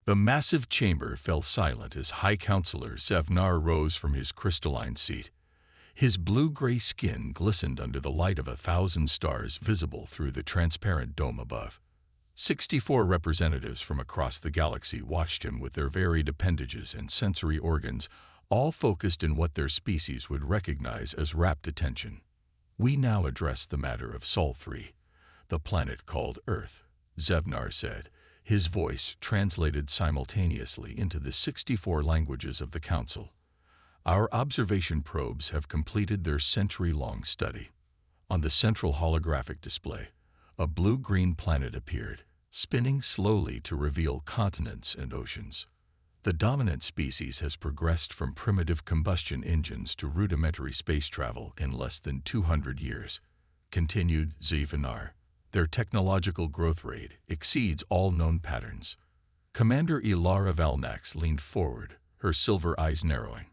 The massive chamber fell silent as High Counselor Zevnar rose from his crystalline seat. His blue-gray skin glistened under the light of 1,000 stars visible through the transparent dome above. 64 representatives from across the galaxy watched him with their varied appendages and sensory organs, all focused in what their species would recognize as rapt attention. "We now address the matter of Sol 3, the planet called Earth," Zevnar said, his voice translated simultaneously into the 64 languages of the Council. "Our observation probes have completed their century-long study." On the central holographic display, a blue-green planet appeared, spinning slowly to reveal continents and oceans. "The dominant species has progressed from primitive combustion engines to rudimentary space travel in less than 200 years, continued Zevnar. "Their technological growth rate exceeds all known patterns." Commander Ilara Valnax leaned forward, her silver eyes narrowing.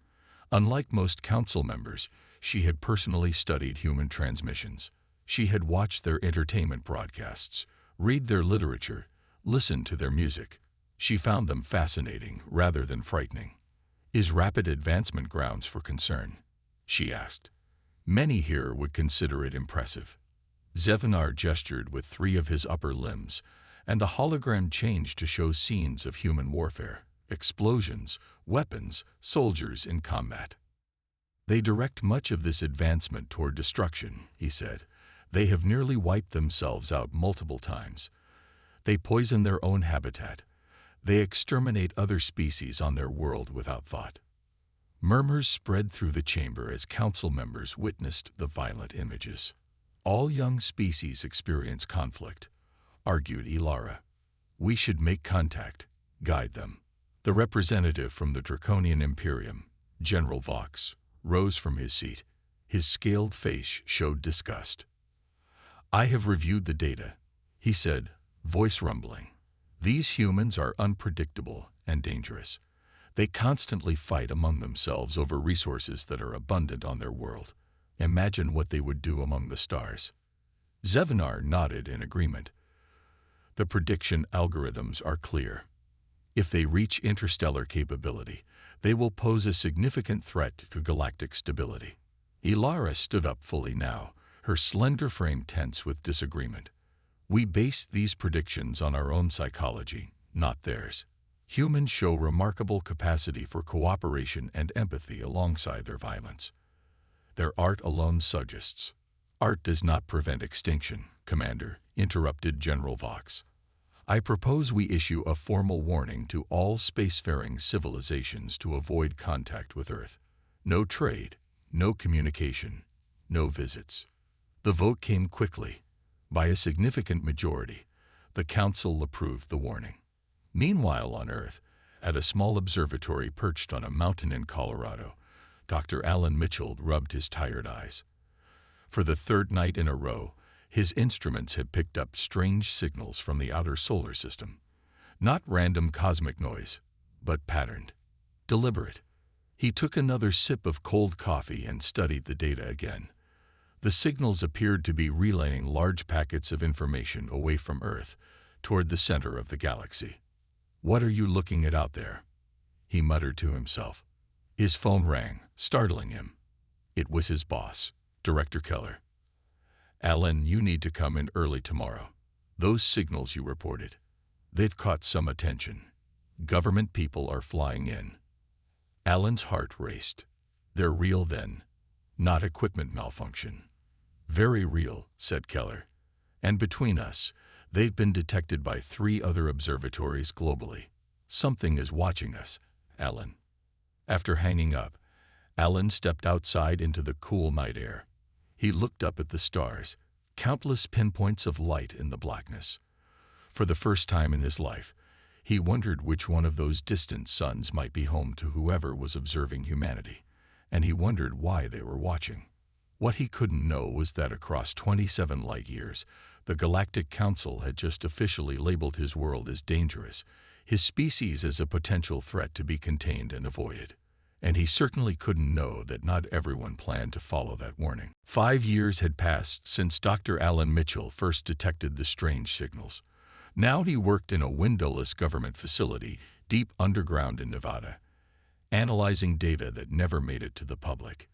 Unlike most council members, she had personally studied human transmissions. She had watched their entertainment broadcasts, read their literature, listened to their music. She found them fascinating rather than frightening. "Is rapid advancement grounds for concern?" she asked. "Many here would consider it impressive." Zevnar gestured with 3 of his upper limbs, and the hologram changed to show scenes of human warfare, explosions, weapons, soldiers in combat. "They direct much of this advancement toward destruction," he said. "They have nearly wiped themselves out multiple times. They poison their own habitat. They exterminate other species on their world without thought." Murmurs spread through the chamber as council members witnessed the violent images. "All young species experience conflict," argued Ilara. "We should make contact, guide them." The representative from the Draconian Imperium, General Vox, rose from his seat. His scaled face showed disgust. "I have reviewed the data," he said, voice rumbling. "These humans are unpredictable and dangerous. They constantly fight among themselves over resources that are abundant on their world. Imagine what they would do among the stars." Zevnar nodded in agreement. "The prediction algorithms are clear. If they reach interstellar capability, they will pose a significant threat to galactic stability." Ilara stood up fully now, her slender frame tense with disagreement. "We base these predictions on our own psychology, not theirs. Humans show remarkable capacity for cooperation and empathy alongside their violence. Their art alone suggests." "Art does not prevent extinction, Commander," interrupted General Vox. "I propose we issue a formal warning to all spacefaring civilizations to avoid contact with Earth. No trade, no communication, no visits." The vote came quickly. By a significant majority, the Council approved the warning. Meanwhile on Earth, at a small observatory perched on a mountain in Colorado, Dr. Alan Mitchell rubbed his tired eyes. For the 3rd night in a row, his instruments had picked up strange signals from the outer solar system. Not random cosmic noise, but patterned, deliberate. He took another sip of cold coffee and studied the data again. The signals appeared to be relaying large packets of information away from Earth toward the center of the galaxy. "What are you looking at out there?" he muttered to himself. His phone rang, startling him. It was his boss, Director Keller. "Alan, you need to come in early tomorrow. Those signals you reported, they've caught some attention. Government people are flying in." Alan's heart raced. "They're real then, not equipment malfunction." "Very real," said Keller. "And between us, they've been detected by 3 other observatories globally. Something is watching us, Alan." After hanging up, Alan stepped outside into the cool night air. He looked up at the stars, countless pinpoints of light in the blackness. For the first time in his life, he wondered which one of those distant suns might be home to whoever was observing humanity, and he wondered why they were watching. What he couldn't know was that across 27 light-years, the Galactic Council had just officially labeled his world as dangerous, his species as a potential threat to be contained and avoided. And he certainly couldn't know that not everyone planned to follow that warning. 5 years had passed since Dr. Alan Mitchell first detected the strange signals. Now he worked in a windowless government facility, deep underground in Nevada, analyzing data that never made it to the public.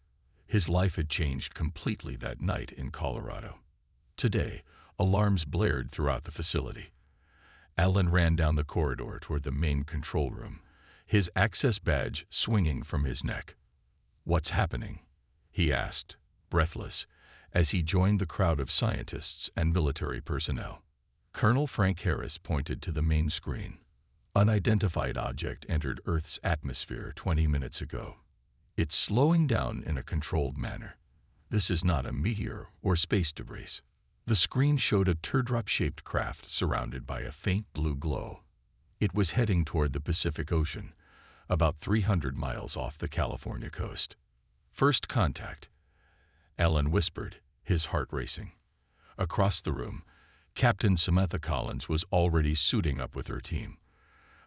His life had changed completely that night in Colorado. Today, alarms blared throughout the facility. Alan ran down the corridor toward the main control room, his access badge swinging from his neck. "What's happening?" he asked, breathless, as he joined the crowd of scientists and military personnel. Colonel Frank Harris pointed to the main screen. "Unidentified object entered Earth's atmosphere 20 minutes ago. It's slowing down in a controlled manner. This is not a meteor or space debris." The screen showed a teardrop-shaped craft surrounded by a faint blue glow. It was heading toward the Pacific Ocean, about 300 miles off the California coast. "First contact," Alan whispered, his heart racing. Across the room, Captain Samantha Collins was already suiting up with her team.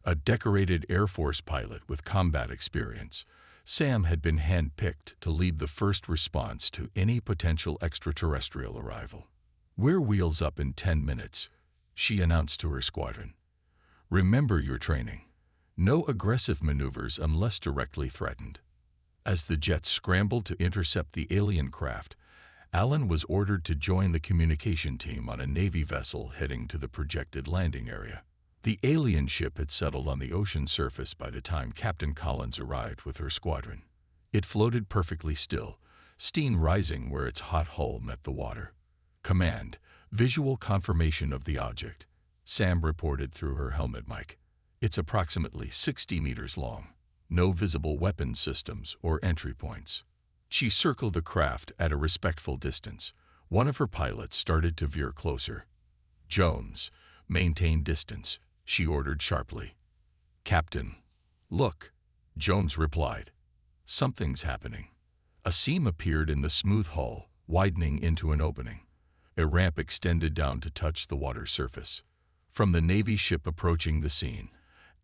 A decorated Air Force pilot with combat experience, Sam had been handpicked to lead the first response to any potential extraterrestrial arrival. "We're wheels up in 10 minutes, she announced to her squadron. "Remember your training. No aggressive maneuvers unless directly threatened." As the jets scrambled to intercept the alien craft, Alan was ordered to join the communication team on a Navy vessel heading to the projected landing area. The alien ship had settled on the ocean surface by the time Captain Collins arrived with her squadron. It floated perfectly still, steam rising where its hot hull met the water. "Command, visual confirmation of the object," Sam reported through her helmet mic. "It's approximately 60 meters long. No visible weapon systems or entry points." She circled the craft at a respectful distance. One of her pilots started to veer closer. "Jones, maintain distance," she ordered sharply. "Captain, look," Jones replied. "Something's happening." A seam appeared in the smooth hull, widening into an opening. A ramp extended down to touch the water surface. From the Navy ship approaching the scene,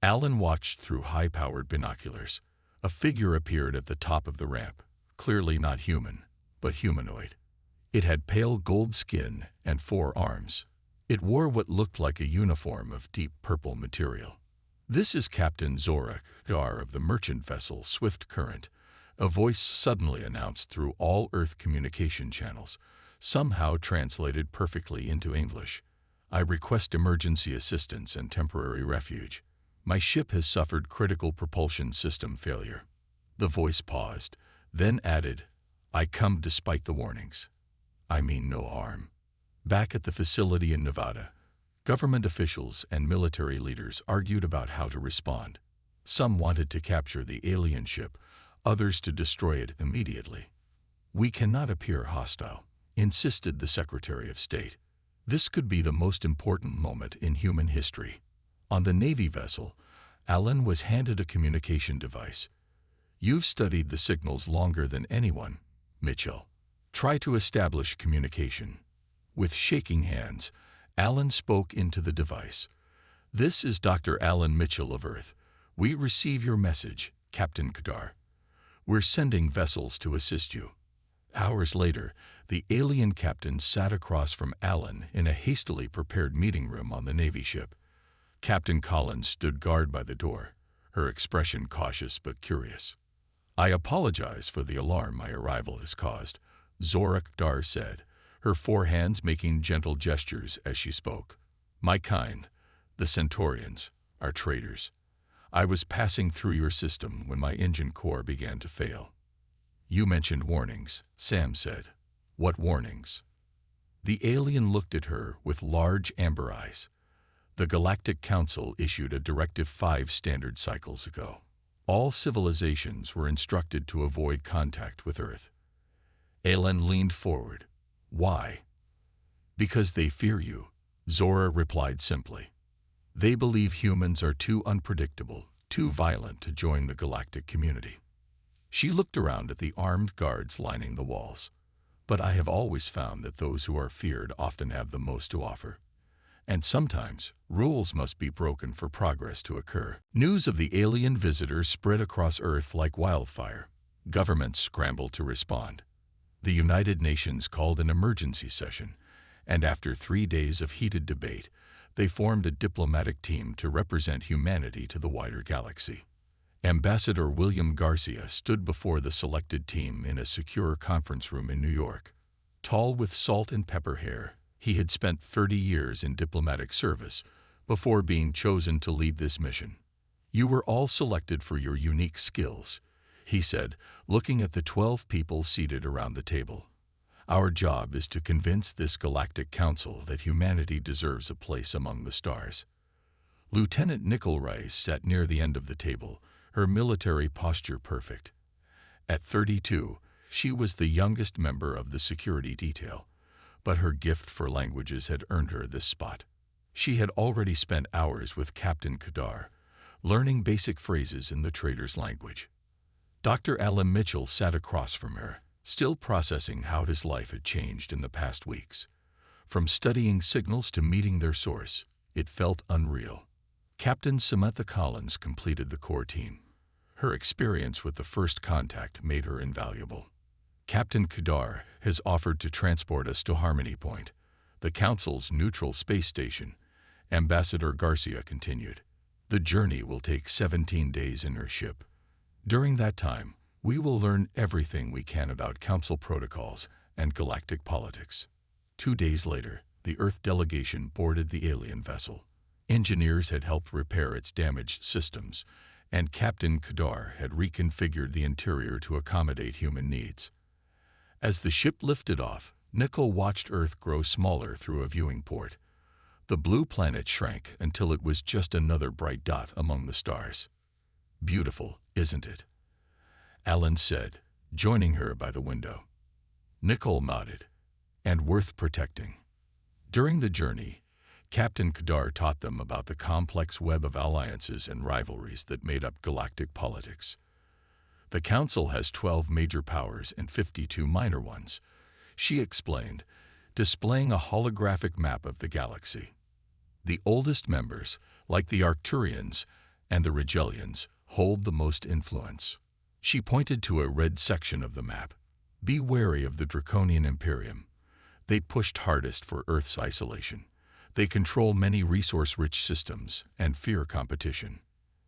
Alan watched through high-powered binoculars. A figure appeared at the top of the ramp, clearly not human, but humanoid. It had pale gold skin and 4 arms. It wore what looked like a uniform of deep purple material. "This is Captain Zorak Dar of the merchant vessel Swift Current," a voice suddenly announced through all Earth communication channels, somehow translated perfectly into English. "I request emergency assistance and temporary refuge. My ship has suffered critical propulsion system failure." The voice paused, then added, "I come despite the warnings. I mean no harm." Back at the facility in Nevada, government officials and military leaders argued about how to respond. Some wanted to capture the alien ship, others to destroy it immediately. "We cannot appear hostile," insisted the Secretary of State. "This could be the most important moment in human history." On the Navy vessel, Alan was handed a communication device. "You've studied the signals longer than anyone, Mitchell. Try to establish communication." With shaking hands, Alan spoke into the device. "This is Dr. Alan Mitchell of Earth. We receive your message, Captain Kadar. We're sending vessels to assist you." Hours later, the alien captain sat across from Alan in a hastily prepared meeting room on the Navy ship. Captain Collins stood guard by the door, her expression cautious but curious. "I apologize for the alarm my arrival has caused," Zorak Dar said, her 4 hands making gentle gestures as she spoke. "My kind, the Centaurians, are traitors. I was passing through your system when my engine core began to fail." "You mentioned warnings," Sam said. "What warnings?" The alien looked at her with large amber eyes. "The Galactic Council issued a Directive 5 standard cycles ago. All civilizations were instructed to avoid contact with Earth." Alan leaned forward. "Why?" "Because they fear you," Zora replied simply. "They believe humans are too unpredictable, too violent to join the galactic community." She looked around at the armed guards lining the walls. "But I have always found that those who are feared often have the most to offer. And sometimes, rules must be broken for progress to occur." News of the alien visitor spread across Earth like wildfire. Governments scrambled to respond. The United Nations called an emergency session, and after 3 days of heated debate, They formed a diplomatic team to represent humanity to the wider galaxy. Ambassador William Garcia stood before the selected team in a secure conference room in New York. Tall with salt and pepper hair, he had spent 30 years in diplomatic service before being chosen to lead this mission. "You were all selected for your unique skills," he said, looking at the 12 people seated around the table. "Our job is to convince this galactic council that humanity deserves a place among the stars." Lieutenant Nicole Rice sat near the end of the table, her military posture perfect. At 32, she was the youngest member of the security detail, but her gift for languages had earned her this spot. She had already spent hours with Captain Kadar, learning basic phrases in the trader's language. Dr. Alan Mitchell sat across from her, still processing how his life had changed in the past weeks. From studying signals to meeting their source, it felt unreal. Captain Samantha Collins completed the core team. Her experience with the first contact made her invaluable. "Captain Kadar has offered to transport us to Harmony Point, the Council's neutral space station," Ambassador Garcia continued. "The journey will take 17 days in her ship. During that time, we will learn everything we can about Council protocols and galactic politics." 2 days later, the Earth delegation boarded the alien vessel. Engineers had helped repair its damaged systems, and Captain Kadar had reconfigured the interior to accommodate human needs. As the ship lifted off, Nicole watched Earth grow smaller through a viewing port. The blue planet shrank until it was just another bright dot among the stars. "Beautiful, isn't it?" Alan said, joining her by the window. Nicole nodded. "And worth protecting." During the journey, Captain Kadar taught them about the complex web of alliances and rivalries that made up galactic politics. "The Council has 12 major powers and 52 minor ones," she explained, displaying a holographic map of the galaxy. "The oldest members, like the Arcturians and the Regelians, hold the most influence." She pointed to a red section of the map. "Be wary of the Draconian Imperium. They pushed hardest for Earth's isolation. They control many resource-rich systems and fear competition."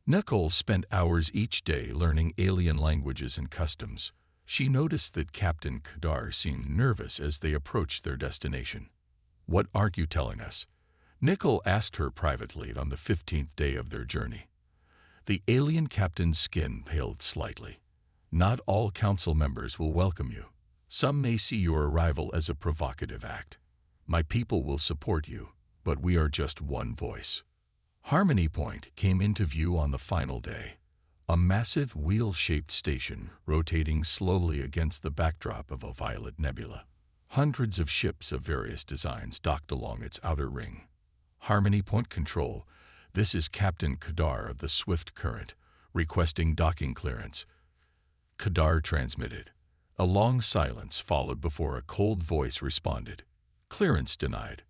Nicole spent hours each day learning alien languages and customs. She noticed that Captain Kadar seemed nervous as they approached their destination. "What aren't you telling us?" Nicole asked her privately on the 15th day of their journey. The alien captain's skin paled slightly. "Not all council members will welcome you. Some may see your arrival as a provocative act. My people will support you, but we are just one voice." Harmony Point came into view on the final day, a massive wheel-shaped station rotating slowly against the backdrop of a violet nebula. Hundreds of ships of various designs docked along its outer ring. "Harmony Point Control, this is Captain Kadar of the Swift Current, requesting docking clearance." Kadar transmitted. A long silence followed before a cold voice responded. "Clearance denied.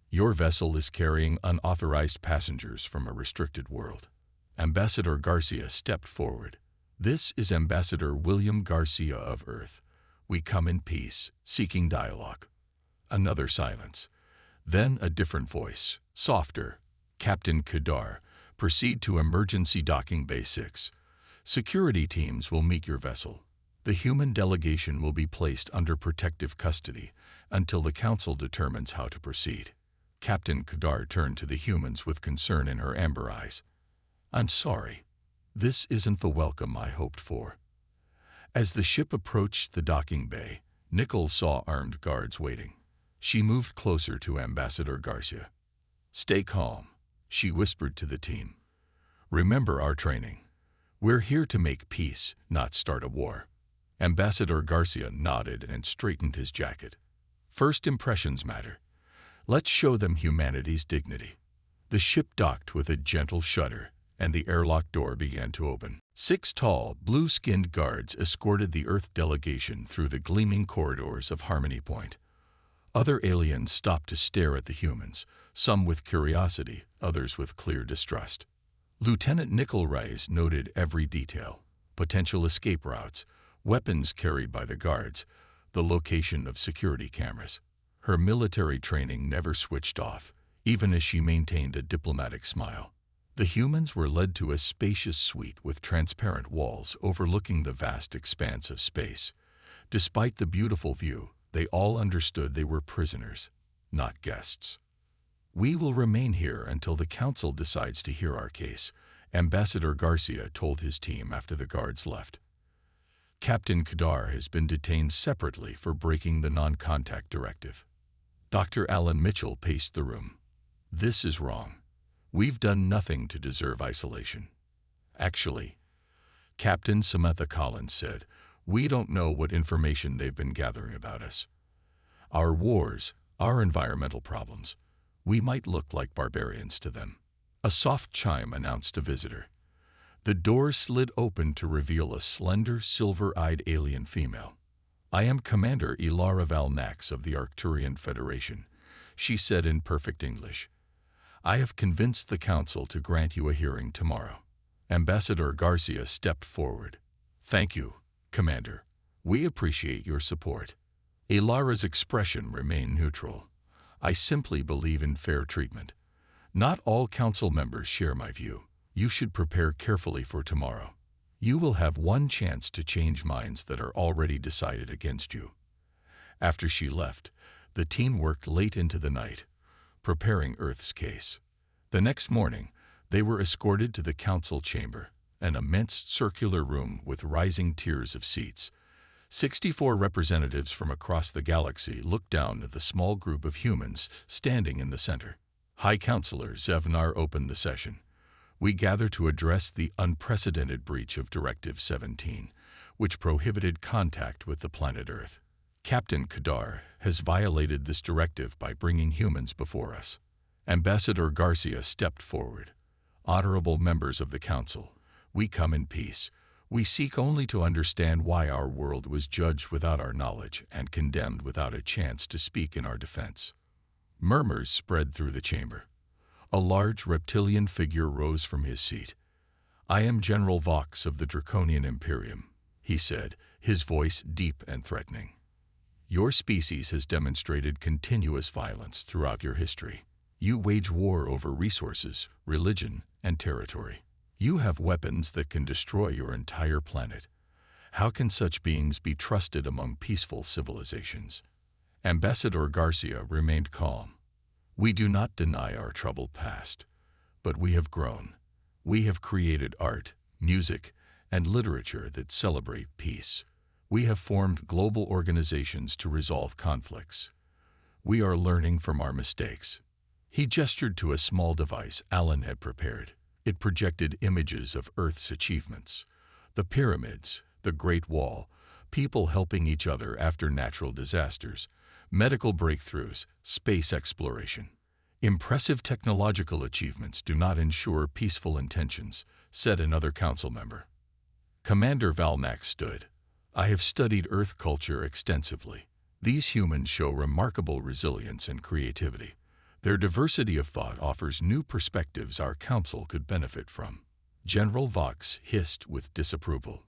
Your vessel is carrying unauthorized passengers from a restricted world." Ambassador Garcia stepped forward. "This is Ambassador William Garcia of Earth. We come in peace, seeking dialogue." Another silence. Then a different voice, softer. "Captain Kadar, proceed to Emergency Docking Bay 6. Security teams will meet your vessel. The human delegation will be placed under protective custody until the Council determines how to proceed." Captain Kadar turned to the humans with concern in her amber eyes. "I'm sorry. This isn't the welcome I hoped for." As the ship approached the docking bay, Nicole saw armed guards waiting. She moved closer to Ambassador Garcia. "Stay calm," she whispered to the team. "Remember our training. We're here to make peace, not start a war." Ambassador Garcia nodded and straightened his jacket. "First impressions matter. Let's show them humanity's dignity." The ship docked with a gentle shudder, and the airlock door began to open. 6 tall, blue-skinned guards escorted the Earth delegation through the gleaming corridors of Harmony Point. Other aliens stopped to stare at the humans, some with curiosity, others with clear distrust. Lieutenant Nicole Rice noted every detail: potential escape routes, weapons carried by the guards, the location of security cameras. Her military training never switched off, even as she maintained a diplomatic smile. The humans were led to a spacious suite with transparent walls overlooking the vast expanse of space. Despite the beautiful view, they all understood they were prisoners, not guests. "We will remain here until the Council decides to hear our case," Ambassador Garcia told his team after the guards left. "Captain Kadar has been detained separately for breaking the non-contact directive." Dr. Alan Mitchell paced the room. "This is wrong. We've done nothing to deserve isolation." "Actually," Captain Samantha Collins said, "we don't know what information they've been gathering about us. Our wars, our environmental problems, we might look like barbarians to them." A soft chime announced a visitor. The door slid open to reveal a slender, silver-eyed alien female. "I am Commander Ilara Valnax of the Arcturian Federation," she said in perfect English. "I have convinced the Council to grant you a hearing tomorrow." Ambassador Garcia stepped forward. "Thank you, Commander. We appreciate your support." Ilara's expression remained neutral. "I simply believe in fair treatment. Not all Council members share my view. You should prepare carefully for tomorrow. You will have one chance to change minds that are already decided against you." After she left, the team worked late into the night, preparing Earth's case. The next morning, they were escorted to the Council chamber, an immense circular room with rising tiers of seats. 64 representatives from across the galaxy looked down at the small group of humans standing in the center. High Counselor Zevnar opened the session. "We gather to address the unprecedented breach of Directive 17, which prohibited contact with the planet Earth. Captain Kadar has violated this directive by bringing humans before us." Ambassador Garcia stepped forward. "Honorable members of the Council, we come in peace. We seek only to understand why our world was judged without our knowledge and condemned without a chance to speak in our defense." Murmurs spread through the chamber. A large reptilian figure rose from his seat. "I am General Vox of the Draconian Imperium," he said, his voice deep and threatening. "Your species has demonstrated continuous violence throughout your history. You wage war over resources, religion, and territory. You have weapons that can destroy your entire planet. How can such beings be trusted among peaceful civilizations?" Ambassador Garcia remained calm. "We do not deny our troubled past, but we have grown. We have created art, music, and literature that celebrate peace. We have formed global organizations to resolve conflicts. We are learning from our mistakes." He gestured to a small device Alan had prepared. It projected images of Earth's achievements: the pyramids, the Great Wall, people helping each other after natural disasters, medical breakthroughs, space exploration. "Impressive technological achievements do not ensure peaceful intentions," said another council member. Commander Valnax stood. "I have studied Earth culture extensively. These humans show remarkable resilience and creativity. Their diversity of thought offers new perspectives our council could benefit from." General Vox hissed with disapproval.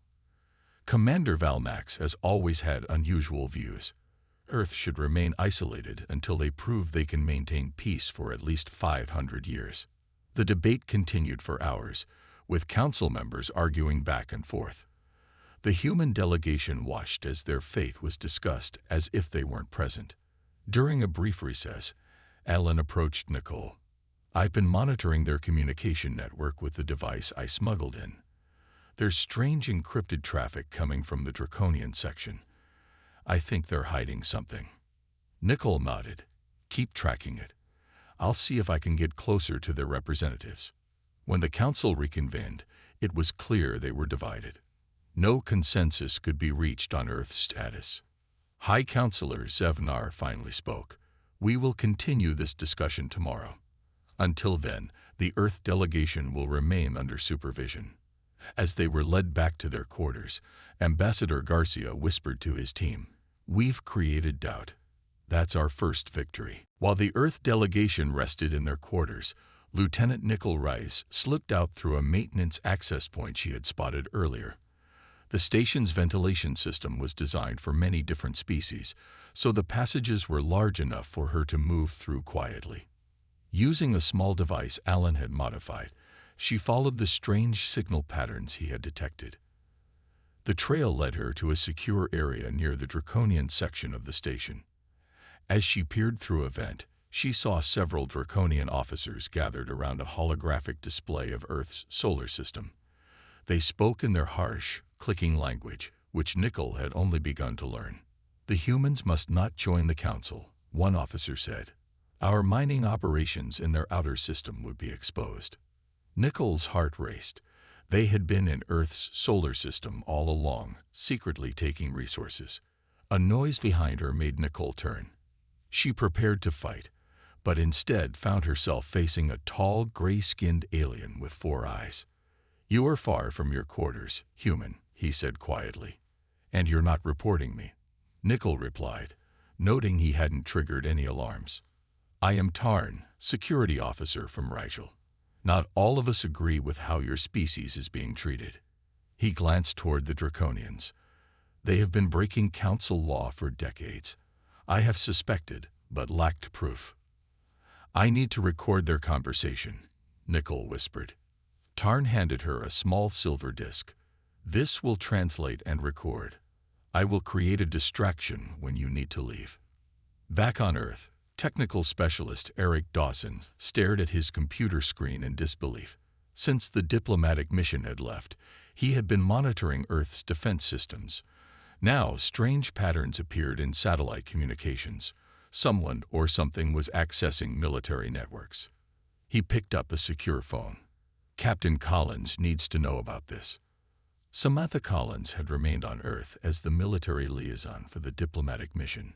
"Commander Valnax has always had unusual views. Earth should remain isolated until they prove they can maintain peace for at least 500 years. The debate continued for hours, with council members arguing back and forth. The human delegation watched as their fate was discussed as if they weren't present. During a brief recess, Alan approached Nicole. "I've been monitoring their communication network with the device I smuggled in. There's strange encrypted traffic coming from the Draconian section. I think they're hiding something." Nicole nodded. "Keep tracking it. I'll see if I can get closer to their representatives." When the council reconvened, it was clear they were divided. No consensus could be reached on Earth's status. High Counselor Zevnar finally spoke. "We will continue this discussion tomorrow. Until then, the Earth delegation will remain under supervision." As they were led back to their quarters, Ambassador Garcia whispered to his team, "We've created doubt. That's our first victory." While the Earth delegation rested in their quarters, Lieutenant Nicole Rice slipped out through a maintenance access point she had spotted earlier. The station's ventilation system was designed for many different species, so the passages were large enough for her to move through quietly. Using a small device Alan had modified, she followed the strange signal patterns he had detected. The trail led her to a secure area near the Draconian section of the station. As she peered through a vent, she saw several Draconian officers gathered around a holographic display of Earth's solar system. They spoke in their harsh, clicking language, which Nickel had only begun to learn. "The humans must not join the council," one officer said. "Our mining operations in their outer system would be exposed." Nickel's heart raced. They had been in Earth's solar system all along, secretly taking resources. A noise behind her made Nickel turn. She prepared to fight, but instead found herself facing a tall, gray-skinned alien with 4 eyes. "You are far from your quarters, human," he said quietly. "And you're not reporting me," Nickel replied, noting he hadn't triggered any alarms. "I am Tarn, security officer from Rigel. Not all of us agree with how your species is being treated." He glanced toward the Draconians. "They have been breaking council law for decades. I have suspected, but lacked proof." "I need to record their conversation," Nickel whispered. Tarn handed her a small silver disc. "This will translate and record. I will create a distraction when you need to leave." Back on Earth, technical specialist Eric Dawson stared at his computer screen in disbelief. Since the diplomatic mission had left, he had been monitoring Earth's defense systems. Now, strange patterns appeared in satellite communications. Someone or something was accessing military networks. He picked up a secure phone. "Captain Collins needs to know about this." Samantha Collins had remained on Earth as the military liaison for the diplomatic mission.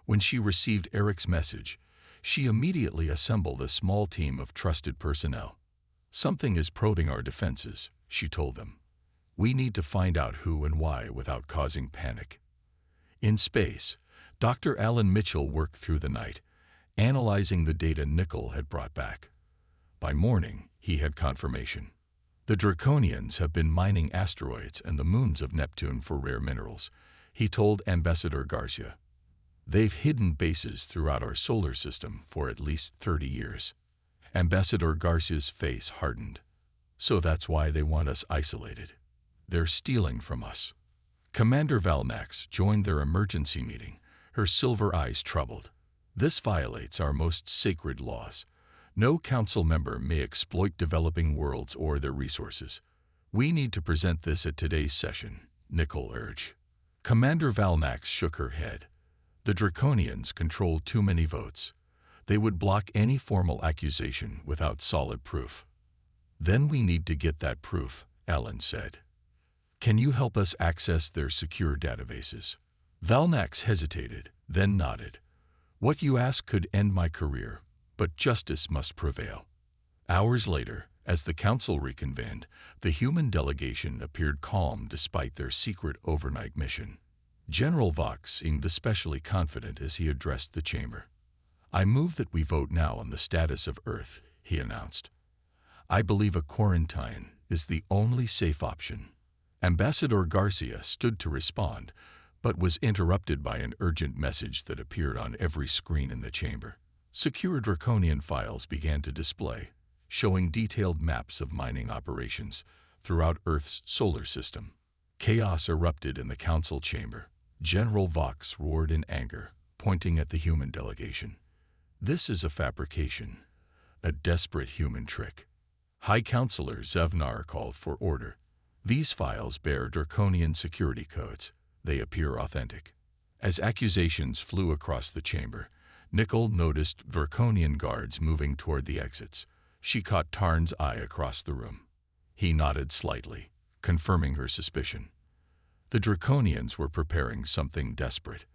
When she received Eric's message, she immediately assembled a small team of trusted personnel. "Something is probing our defenses," she told them. "We need to find out who and why without causing panic." In space, Dr. Alan Mitchell worked through the night, analyzing the data Nickel had brought back. By morning, he had confirmation. "The Draconians have been mining asteroids and the moons of Neptune for rare minerals," he told Ambassador Garcia. "They've hidden bases throughout our solar system for at least 30 years. Ambassador Garcia's face hardened. "So that's why they want us isolated. They're stealing from us." Commander Valnax joined their emergency meeting, her silver eyes troubled. "This violates our most sacred laws. No council member may exploit developing worlds or their resources. We need to present this at today's session," Nickel urged. Commander Valnax shook her head. "The Draconians control too many votes. They would block any formal accusation without solid proof." "Then we need to get that proof," Alan said. "Can you help us access their secure databases?" Valnax hesitated, then nodded. "What you ask could end my career, but justice must prevail." Hours later, as the council reconvened, the human delegation appeared calm despite their secret overnight mission. General Vox seemed especially confident as he addressed the chamber. "I move that we vote now on the status of Earth," he announced. "I believe a quarantine is the only safe option." Ambassador Garcia stood to respond, but was interrupted by an urgent message that appeared on every screen in the chamber. Secure Draconian files began to display, showing detailed maps of mining operations throughout Earth's solar system. Chaos erupted in the council chamber. General Vox roared in anger, pointing at the human delegation. "This is a fabrication, a desperate human trick." High Counselor Zevnar called for order. "These files bear Draconian security codes. They appear authentic." As accusations flew across the chamber, Nickel noticed Draconian guards moving toward the exits. She caught Tarn's eye across the room. He nodded slightly, confirming her suspicion. The Draconians were preparing something desperate.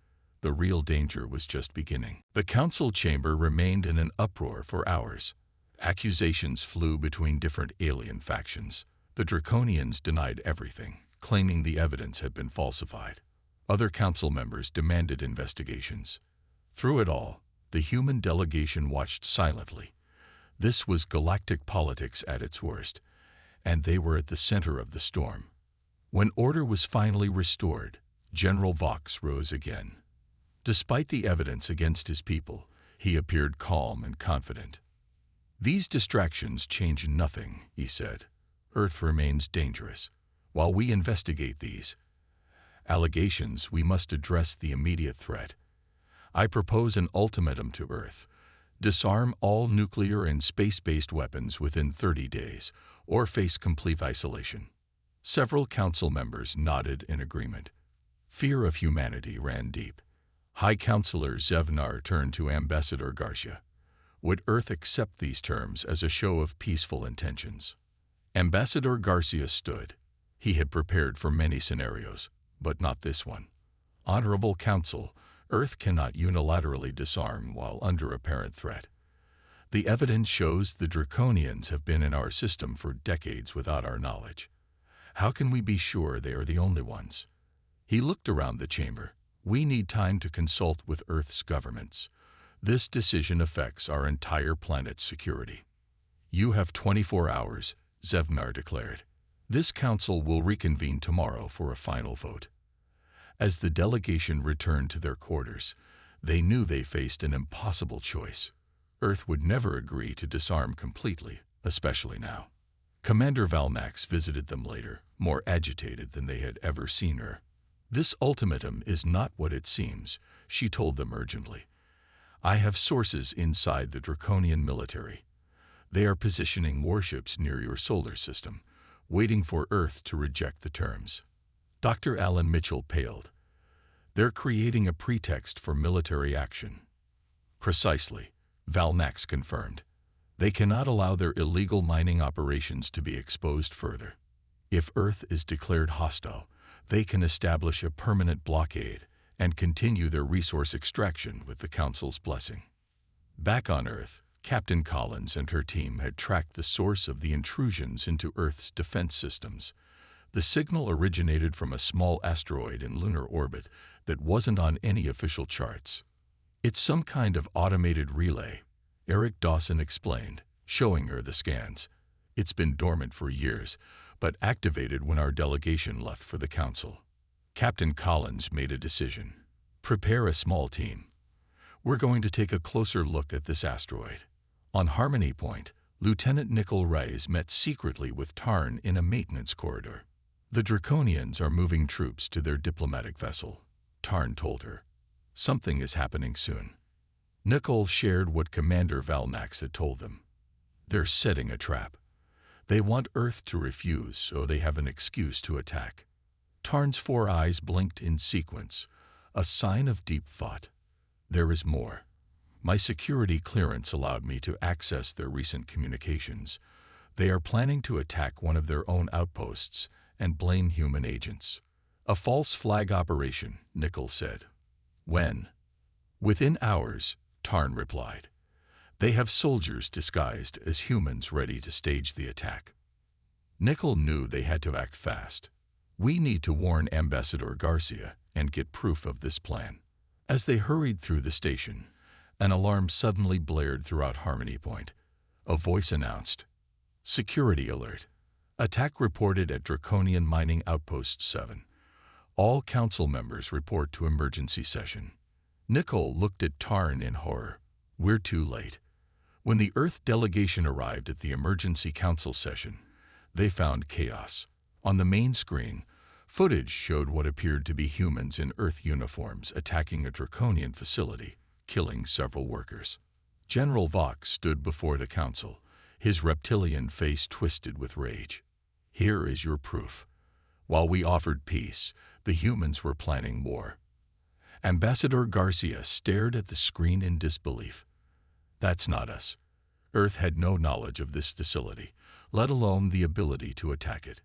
The real danger was just beginning. The council chamber remained in an uproar for hours. Accusations flew between different alien factions. The Draconians denied everything, claiming the evidence had been falsified. Other council members demanded investigations. Through it all, the human delegation watched silently. This was galactic politics at its worst, and they were at the center of the storm. When order was finally restored, General Vox rose again. Despite the evidence against his people, he appeared calm and confident. "These distractions change nothing," he said. "Earth remains dangerous. While we investigate these allegations, we must address the immediate threat. I propose an ultimatum to Earth. Disarm all nuclear and space-based weapons within 30 days, or face complete isolation." Several council members nodded in agreement. Fear of humanity ran deep. High Counselor Zevnar turned to Ambassador Garcia. Would Earth accept these terms as a show of peaceful intentions? Ambassador Garcia stood. He had prepared for many scenarios, but not this one. "Honorable Council, Earth cannot unilaterally disarm while under apparent threat. The evidence shows the Draconians have been in our system for decades without our knowledge. How can we be sure they are the only ones?" He looked around the chamber. "We need time to consult with Earth's governments. This decision affects our entire planet's security." "You have 24 hours, Zevnar declared. "This council will reconvene tomorrow for a final vote." As the delegation returned to their quarters, they knew they faced an impossible choice. Earth would never agree to disarm completely, especially now. Commander Valnax visited them later, more agitated than they had ever seen her. "This ultimatum is not what it seems," she told them urgently. "I have sources inside the Draconian military. They are positioning warships near your solar system, waiting for Earth to reject the terms." Dr. Alan Mitchell paled. "They're creating a pretext for military action." "Precisely," Valnax confirmed. "They cannot allow their illegal mining operations to be exposed further. If Earth is declared hostile, they can establish a permanent blockade and continue their resource extraction with the Council's blessing." Back on Earth, Captain Collins and her team had tracked the source of the intrusions into Earth's defense systems. The signal originated from a small asteroid in lunar orbit that wasn't on any official charts. "It's some kind of automated relay," Eric Dawson explained, showing her the scans. "It's been dormant for years, but activated when our delegation left for the Council." Captain Collins made a decision. "Prepare a small team. We're going to take a closer look at this asteroid." On Harmony Point, Lieutenant Nicol Reyes met secretly with Tarn in a maintenance corridor. "The Draconians are moving troops to their diplomatic vessel," Tarn told her. "Something is happening soon." Nicol shared what Commander Valnax had told them. "They're setting a trap. They want Earth to refuse so they have an excuse to attack." Tarn's 4 eyes blinked in sequence, a sign of deep thought. "There is more. My security clearance allowed me to access their recent communications. They are planning to attack one of their own outposts and blame human agents." "A false flag operation," Nicol said. "When?" "Within hours," Tarn replied. "They have soldiers disguised as humans ready to stage the attack." Nicol knew they had to act fast. "We need to warn Ambassador Garcia and get proof of this plan." As they hurried through the station, an alarm suddenly blared throughout Harmony Point. A voice announced, "Security alert. Attack reported at Draconian Mining Outpost 7. All council members report to emergency session." Nicol looked at Tarn in horror. "We're too late." When the Earth delegation arrived at the emergency council session, they found chaos. On the main screen, footage showed what appeared to be humans in Earth uniforms attacking a Draconian facility, killing several workers. General Vox stood before the council, his reptilian face twisted with rage. "Here is your proof. While we offered peace, the humans were planning war." Ambassador Garcia stared at the screen in disbelief. "That's not us. Earth had no knowledge of this facility, let alone the ability to attack it."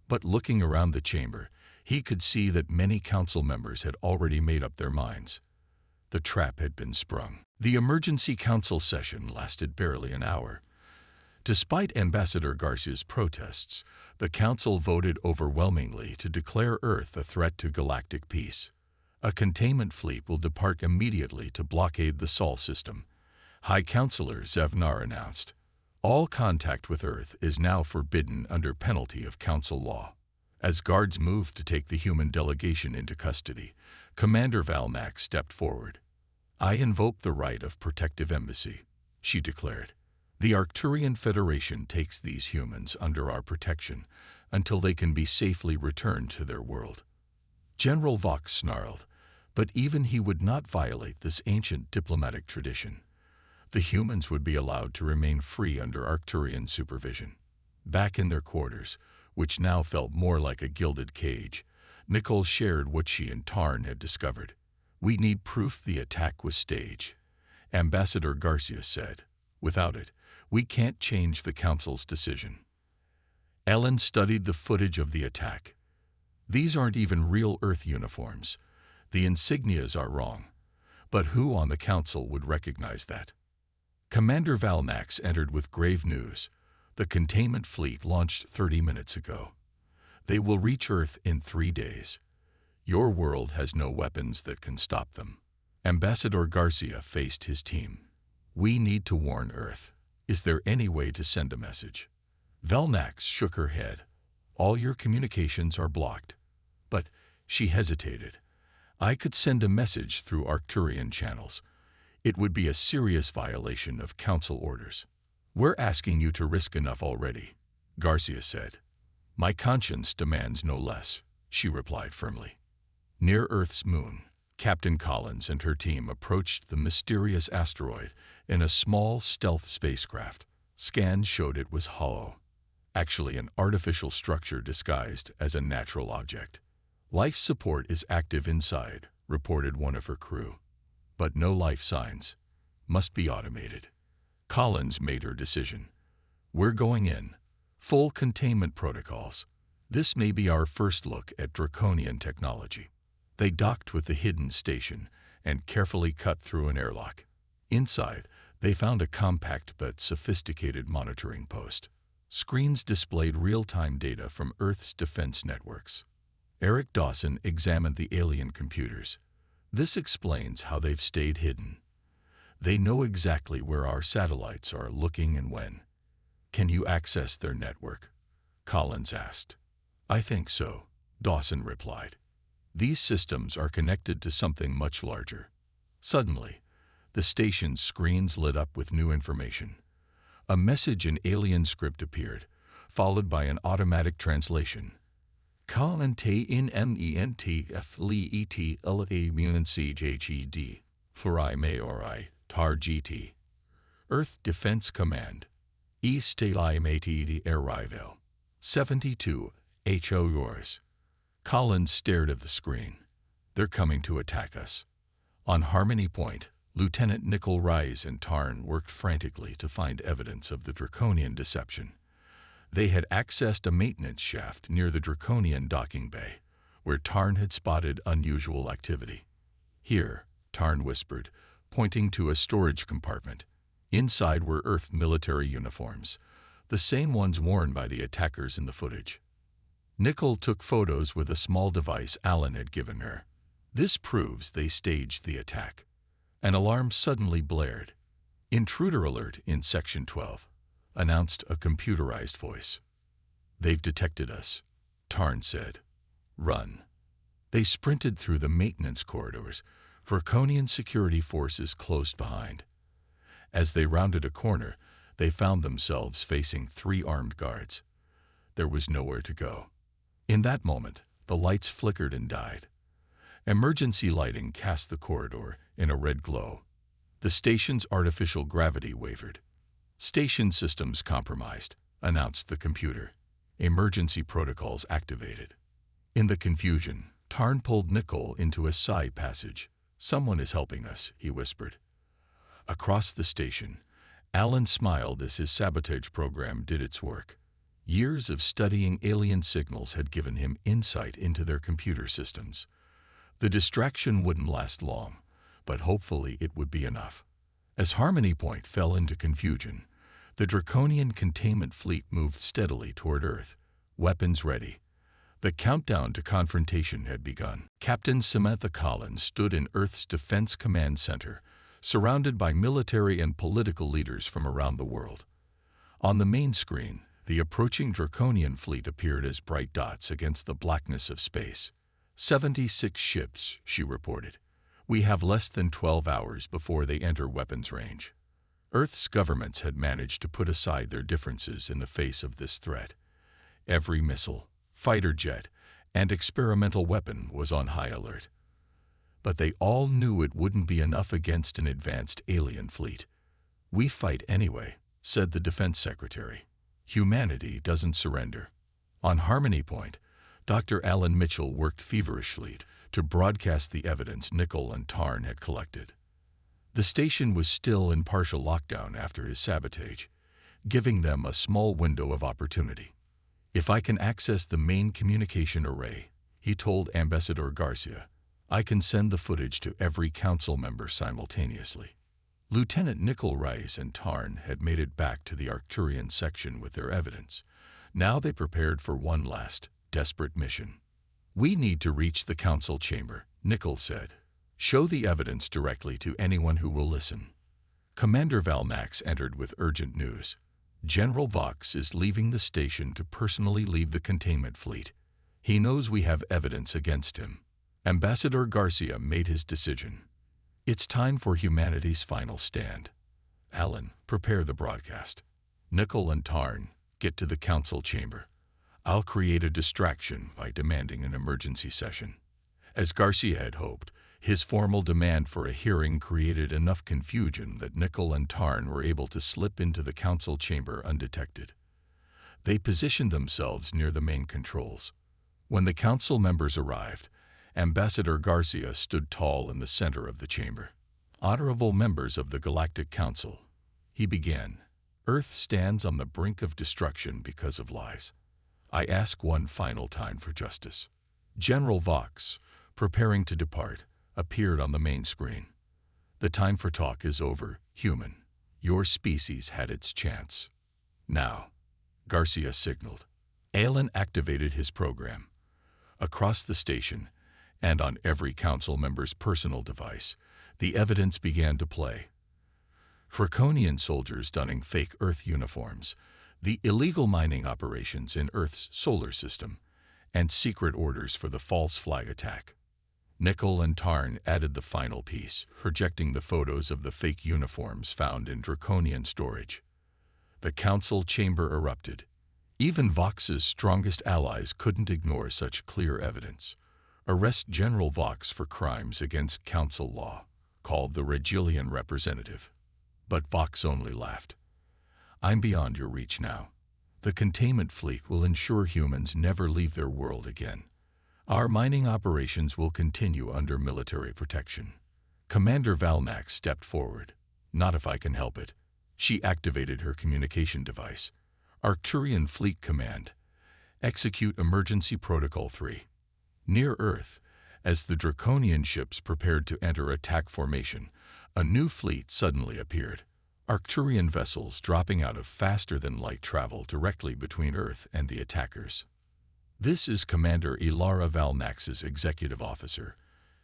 But looking around the chamber, he could see that many council members had already made up their minds. The trap had been sprung. The emergency council session lasted barely an hour. Despite Ambassador Garcia's protests, the council voted overwhelmingly to declare Earth a threat to galactic peace. A containment fleet will depart immediately to blockade the Sol system, High Counselor Zevnar announced. All contact with Earth is now forbidden under penalty of council law. As guards moved to take the human delegation into custody, Commander Valnax stepped forward. "I invoke the right of protective embassy," she declared. The Arcturian Federation takes these humans under our protection until they can be safely returned to their world. General Vox snarled, but even he would not violate this ancient diplomatic tradition. The humans would be allowed to remain free under Arcturian supervision. Back in their quarters, which now felt more like a gilded cage, Nicole shared what she and Tarn had discovered. "We need proof the attack was staged," Ambassador Garcia said. "Without it, we can't change the Council's decision." Ellen studied the footage of the attack. "These aren't even real Earth uniforms. The insignias are wrong. But who on the Council would recognize that?" Commander Valnax entered with grave news. "The containment fleet launched 30 minutes ago. They will reach Earth in 3 days. Your world has no weapons that can stop them." Ambassador Garcia faced his team. "We need to warn Earth. Is there any way to send a message?" Valnax shook her head. "All your communications are blocked." But she hesitated. "I could send a message through Arcturian channels. It would be a serious violation of Council orders." "We're asking you to risk enough already," Garcia said. "My conscience demands no less," she replied firmly. Near Earth's moon, Captain Collins and her team approached the mysterious asteroid in a small stealth spacecraft. Scans showed it was hollow, actually an artificial structure disguised as a natural object. "Life support is active inside," reported one of her crew. "But no life signs. Must be automated." Collins made her decision. "We're going in. Full containment protocols. This may be our first look at draconian technology." They docked with the hidden station and carefully cut through an airlock. Inside, they found a compact but sophisticated monitoring post. Screens displayed real-time data from Earth's defense networks. Eric Dawson examined the alien computers. "This explains how they've stayed hidden. They know exactly where our satellites are looking and when." "Can you access their network?" Collins asked. "I think so," Dawson replied. "These systems are connected to something much larger." Suddenly, the station's screens lit up with new information. A message in alien script appeared, followed by an automatic translation. "F-L-E-E-T-L-A-M-U-N-C-H-E-D Furai Maori Tar GT Earth Defense Command East-Stalaimate Arrival 72 HFY Wars." Collins stared at the screen. "They're coming to attack us." On Harmony Point, Lieutenant Nicole Rise and Tarn worked frantically to find evidence of the draconian deception. They had accessed a maintenance shaft near the draconian docking bay, where Tarn had spotted unusual activity. "Here," Tarn whispered, pointing to a storage compartment. Inside were Earth military uniforms, the same ones worn by the attackers in the footage. Nicole took photos with a small device Alan had given her. "This proves they staged the attack." An alarm suddenly blared. "Intruder alert in Section 12, announced a computerized voice. "They've detected us," Tarn said. "Run." They sprinted through the maintenance corridors, draconian security forces close behind. As they rounded a corner, they found themselves facing 3 armed guards. There was nowhere to go. In that moment, the lights flickered and died. Emergency lighting cast the corridor in a red glow. The station's artificial gravity wavered. "Station systems compromised," announced the computer. "Emergency protocols activated." In the confusion, Tarn pulled Nicole into a side passage. "Someone is helping us," he whispered. Across the station, Alan smiled as his sabotage program did its work. Years of studying alien signals had given him insight into their computer systems. The distraction wouldn't last long, but hopefully it would be enough. As Harmony Point fell into confusion, the draconian containment fleet moved steadily toward Earth, weapons ready. The countdown to confrontation had begun. Captain Samantha Collins stood in Earth's Defense Command Center, surrounded by military and political leaders from around the world. On the main screen, the approaching draconian fleet appeared as bright dots against the blackness of space. 76 ships, she reported. "We have less than 12 hours before they enter weapons range." Earth's governments had managed to put aside their differences in the face of this threat. Every missile, fighter jet, and experimental weapon was on high alert. But they all knew it wouldn't be enough against an advanced alien fleet. "We fight anyway," said the defense secretary. "Humanity doesn't surrender." On Harmony Point, Dr. Alan Mitchell worked feverishly to broadcast the evidence Nickel and Tarn had collected. The station was still in partial lockdown after his sabotage, giving them a small window of opportunity. "If I can access the main communication array," he told Ambassador Garcia, "I can send the footage to every council member simultaneously." Lieutenant Nickel, Rice, and Tarn had made it back to the Arcturian section with their evidence. Now they prepared for one last, desperate mission. "We need to reach the council chamber," Nickel said. "Show the evidence directly to anyone who will listen." Commander Valnax entered with urgent news. "General Vox is leaving the station to personally lead the containment fleet. He knows we have evidence against him." Ambassador Garcia made his decision. "It's time for humanity's final stand. Alan, prepare the broadcast. Nickel and Tarn, get to the council chamber. I'll create a distraction by demanding an emergency session." As Garcia had hoped, his formal demand for a hearing created enough confusion that Nickel and Tarn were able to slip into the council chamber undetected. They positioned themselves near the main controls. When the council members arrived, Ambassador Garcia stood tall in the center of the chamber. "Honorable members of the Galactic Council," he began, "Earth stands on the brink of destruction because of lies. I ask one final time for justice." General Vox, preparing to depart, appeared on the main screen. "The time for talk is over, human. Your species had its chance. Now," Garcia signaled. Alan activated his program. Across the station, and on every council member's personal device, the evidence began to play. Draconian soldiers donning fake Earth uniforms, the illegal mining operations in Earth's solar system, and secret orders for the false flag attack. Nickel and Tarn added the final piece, projecting the photos of the fake uniforms found in Draconian storage. The council chamber erupted. Even Vox's strongest allies couldn't ignore such clear evidence. "Arrest General Vox for crimes against council law," called the Regilian representative. But Vox only laughed. "I'm beyond your reach now. The containment fleet will ensure humans never leave their world again. Our mining operations will continue under military protection." Commander Valnax stepped forward. "Not if I can help it." She activated her communication device. "Arcturian Fleet Command. Execute Emergency Protocol 3. Near Earth, as the Draconian ships prepared to enter attack formation, a new fleet suddenly appeared. Arcturian vessels dropping out of faster-than-light travel directly between Earth and the attackers. "This is Commander Ilara Valnax's executive officer,"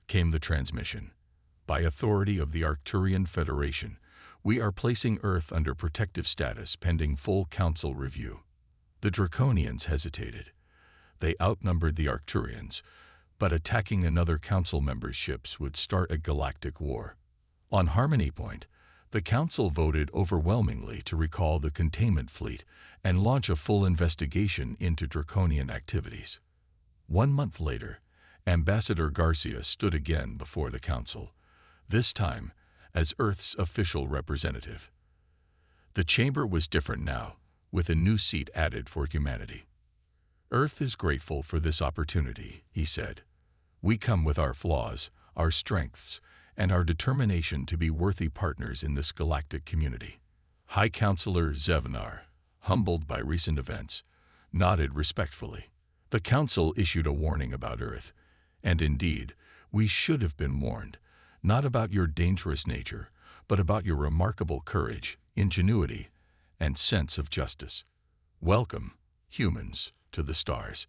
came the transmission. "By authority of the Arcturian Federation, we are placing Earth under protective status pending full council review." The Draconians hesitated. They outnumbered the Arcturians, but attacking another council member's ships would start a galactic war. On Harmony Point, the council voted overwhelmingly to recall the containment fleet and launch a full investigation into Draconian activities. 1 month later, Ambassador Garcia stood again before the council, this time as Earth's official representative. The chamber was different now, with a new seat added for humanity. "Earth is grateful for this opportunity," he said. "We come with our flaws, our strengths, and our determination to be worthy partners in this galactic community." High Counselor Zevnar, humbled by recent events, nodded respectfully. The council issued a warning about Earth, and indeed, we should have been warned, not about your dangerous nature, but about your remarkable courage, ingenuity, and sense of justice. Welcome, humans, to the stars.